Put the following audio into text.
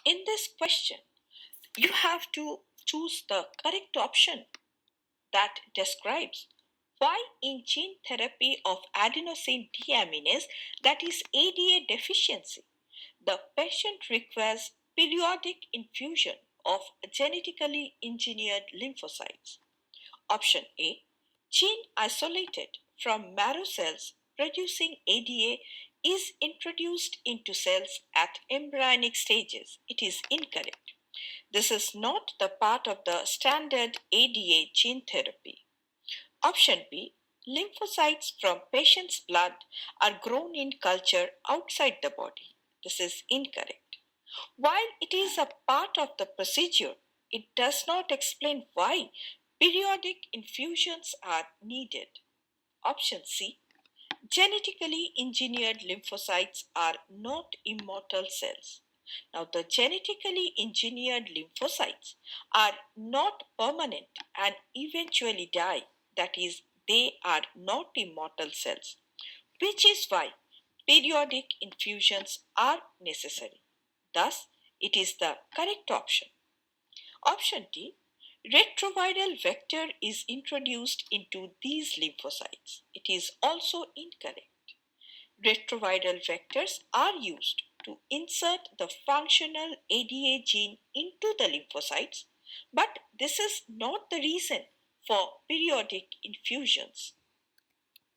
In this question, you have to choose the correct option that describes why in gene therapy of adenosine deaminase, that is ADA deficiency, the patient requires periodic infusion of genetically engineered lymphocytes. Option A, gene isolated from marrow cells producing ADA is introduced into cells at embryonic stages. It is incorrect. This is not the part of the standard ADA gene therapy. Option B, lymphocytes from patient's blood are grown in culture outside the body. This is incorrect. While it is a part of the procedure, it does not explain why periodic infusions are needed. Option C, genetically engineered lymphocytes are not immortal cells. Now, the genetically engineered lymphocytes are not permanent and eventually die. That is, they are not immortal cells, which is why periodic infusions are necessary. Thus, it is the correct option. Option D, retroviral vector is introduced into these lymphocytes. It is also incorrect. Retroviral vectors are used to insert the functional ADA gene into the lymphocytes, but this is not the reason for periodic infusions.